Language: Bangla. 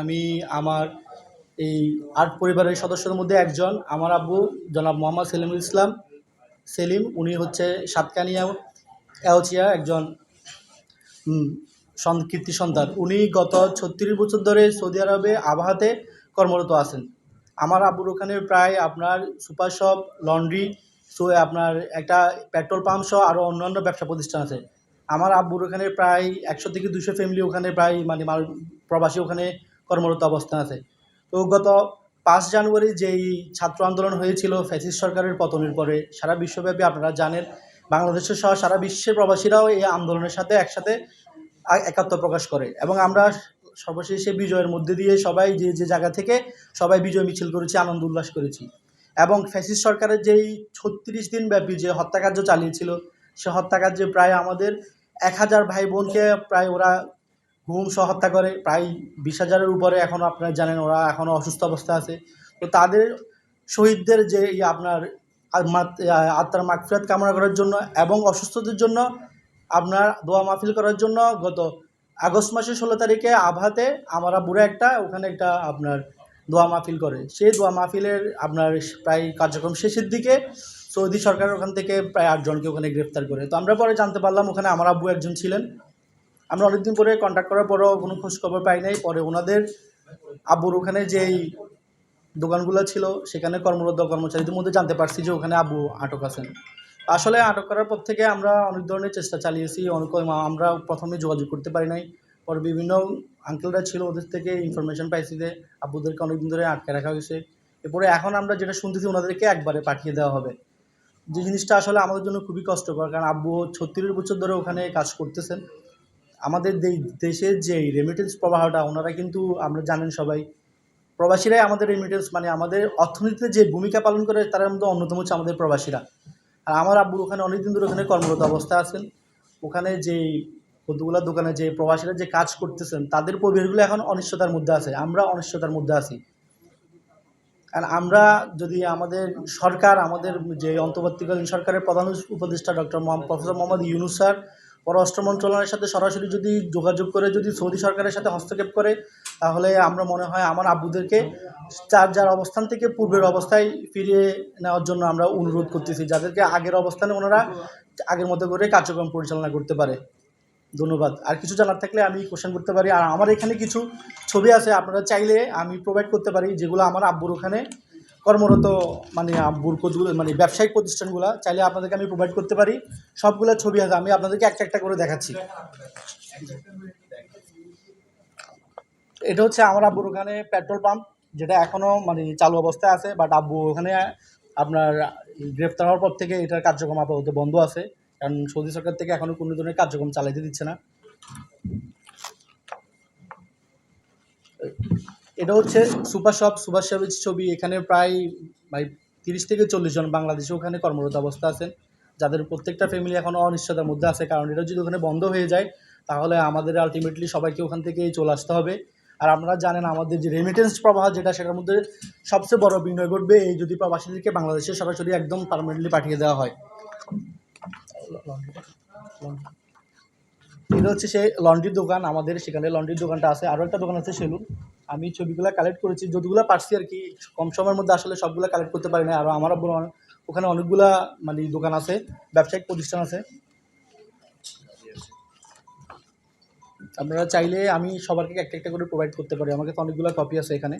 আমি আমার এই ৮ পরিবারের সদস্যদের মধ্যে একজন। আমার আব্বু জনাব মোহাম্মদ সেলিমুল ইসলাম সেলিম, উনি হচ্ছে সাতকানিয়া এওচিয়া একজন কীর্তি সন্তান। উনি গত ৩৬ বছর ধরে সৌদি আরবে আবহাতে কর্মরত আছেন। আমার আব্বুর ওখানে প্রায় আপনার সুপার শপ, লন্ড্রি, আপনার একটা পেট্রোল পাম্প সহ আরও অন্যান্য ব্যবসা প্রতিষ্ঠান আছে। আমার আব্বুর ওখানে প্রায় ১০০ থেকে ২০০ ফ্যামিলি ওখানে প্রায় প্রবাসী ওখানে কর্মরত অবস্থায় আছে। তো গত ৫ জানুয়ারি যেই ছাত্র আন্দোলন হয়েছিল ফ্যাসিস্ট সরকারের পতনের পরে, সারা বিশ্বব্যাপী আপনারা জানেন, বাংলাদেশের সহ সারা বিশ্বের প্রবাসীরাও এই আন্দোলনের সাথে একসাথে একাত্ম প্রকাশ করে এবং আমরা সর্বশেষে বিজয়ের মধ্যে দিয়ে সবাই যে যে জায়গা থেকে সবাই বিজয় মিছিল করেছি, আনন্দ উল্লাস করেছি। এবং ফ্যাসিস্ট সরকারের যেই ৩৬ দিন ব্যাপী যে হত্যাকার্য চালিয়েছিল, সে হত্যাকার্যে প্রায় আমাদের ১,০০০ ভাই বোনকে প্রায় ওরা গুম সহ হত্যা করে। প্রায় ২০,০০০-এর উপরে এখনও আপনারা জানেন ওরা এখনও অসুস্থ অবস্থায় আছে। তো তাদের শহীদদের যে আপনার আত্মার মাগফিরাত কামনা করার জন্য এবং অসুস্থদের জন্য আপনার দোয়া মাহফিল করার জন্য গত আগস্ট মাসের ১৬ তারিখে আবহাতে আমরা বুড়ো ওখানে একটা আপনার দোয়া মাহফিল করে। সেই দোয়া মাহফিলের আপনার প্রায় কার্যক্রম শেষের দিকে সৌদি সরকার ওখান থেকে প্রায় ৮ জনকে ওখানে গ্রেফতার করে। তো আমরা পরে জানতে পারলাম ওখানে আমার আব্বু একজন ছিলেন। আমরা অনেকদিন পরে কন্ট্যাক্ট করার পরেও কোনো খোঁজখবর পাই নাই। পরে ওনাদের আব্বুর ওখানে যেই দোকানগুলো ছিল সেখানে কর্মরত কর্মচারীদের মধ্যে জানতে পারছি যে ওখানে আব্বু আটক আছেন। আসলে আটক করার পর থেকে আমরা অনেক ধরনের চেষ্টা চালিয়েছি। আমরা প্রথমে যোগাযোগ করতে পারি নাই। পরে বিভিন্ন আঙ্কেলরা ছিল, ওদের থেকে ইনফরমেশন পাইছি যে আব্বুদেরকে অনেকদিন ধরে আটকে রাখা হয়েছে। এরপরে এখন আমরা যেটা শুনতেছি ওনাদেরকে একবারে পাঠিয়ে দেওয়া হবে। যে জিনিসটা আসলে আমাদের জন্য খুবই কষ্টকর, কারণ আব্বু ৩৬ বছর ধরে ওখানে কাজ করতেছেন। আমাদের দেশের যে রেমিটেন্স প্রবাহটা ওনারা কিন্তু আমরা জানেন সবাই, প্রবাসীরাই আমাদের রেমিটেন্স আমাদের অর্থনীতিতে যে ভূমিকা পালন করে তার মধ্যে অন্যতম হচ্ছে আমাদের প্রবাসীরা। আর আমার আব্বুর ওখানে অনেকদিন ধরে ওখানে কর্মরত অবস্থায় আছেন। ওখানে যেই কতগুলো দোকানে যে প্রবাসীরা যে কাজ করতেছেন তাদের পরিবারগুলো এখন অনিশ্চয়তার মধ্যে আছে, আমরা অনিশ্চয়তার মধ্যে আছি। আর আমরা যদি আমাদের সরকার, আমাদের যে অন্তর্বর্তীকালীন সরকারের প্রধান উপদেষ্টা প্রফেসর মোহাম্মদ ইউনূস স্যার পররাষ্ট্র মন্ত্রণালয়ের সাথে সরাসরি যদি যোগাযোগ করে যদি সৌদি সরকারের সাথে হস্তক্ষেপ করে, তাহলে আমরা মনে হয় আমার আব্বুদেরকে যার অবস্থান থেকে পূর্বের অবস্থায় ফিরিয়ে নেওয়ার জন্য আমরা অনুরোধ করতেছি, যাদেরকে আগের অবস্থানে ওনারা আগের মতো করে কার্যক্রম পরিচালনা করতে পারে। ধন্যবাদ। আর কিছু জানার থাকলে আমি কোশ্চেন করতে পারি। আর আমার এখানে কিছু ছবি আছে, আপনারা চাইলে আমি প্রোভাইড করতে পারি, যেগুলো আমার আব্বুর ওখানে কর্মরত আব্বুর কতগুলো ব্যবসায়িক প্রতিষ্ঠানগুলো চাইলে আপনাদেরকে আমি প্রোভাইড করতে পারি। সবগুলো ছবি আছে, আমি আপনাদেরকে একটা একটা করে দেখাচ্ছি। এটা হচ্ছে আমার আব্বুর ওখানে পেট্রোল পাম্প, যেটা এখনও চালু অবস্থায় আছে, বাট আব্বু ওখানে আপনার গ্রেফতার হওয়ার পর থেকে এটার কার্যক্রম আপাতত বন্ধ আছে, কারণ সৌদি সরকার থেকে এখনও কোনো ধরনের কার্যক্রম চালাইতে দিচ্ছে না। এটা হচ্ছে সুপার শপের ছবি। এখানে প্রায় ৩০ থেকে ৪০ জন বাংলাদেশি ওখানে কর্মরত অবস্থা আছেন, যাদের প্রত্যেকটা ফ্যামিলি এখনও অনিশ্চয়তার মধ্যে আছে, কারণ এটা যদি ওখানে বন্ধ হয়ে যায় তাহলে আমাদের আলটিমেটলি সবাইকে ওখান থেকে চলে আসতে হবে। আর আপনারা জানেন আমাদের যে রেমিটেন্স প্রবাহ যেটা, সেটার মধ্যে সবচেয়ে বড় বিনিয়োগ ঘটবে এই যদি প্রবাসীদেরকে বাংলাদেশে সরাসরি একদম পার্মানেন্টলি পাঠিয়ে দেওয়া হয়। এটা হচ্ছে সেই লন্ড্রির দোকান, আমাদের সেখানে লন্ড্রির দোকানটা আছে। আরও একটা দোকান আছে সেলুন। আমি ছবিগুলো কালেক্ট করেছি, যতগুলো পারছি আর কি, কম সময়ের মধ্যে আসলে সবগুলো কালেক্ট করতে পারি না। আরও আমার ওখানে অনেকগুলা দোকান আছে, ব্যবসায়িক প্রতিষ্ঠান আছে। আপনারা চাইলে আমি সবাইকে একটা একটা করে প্রোভাইড করতে পারি, আমার কাছে অনেকগুলো কপি আছে এখানে।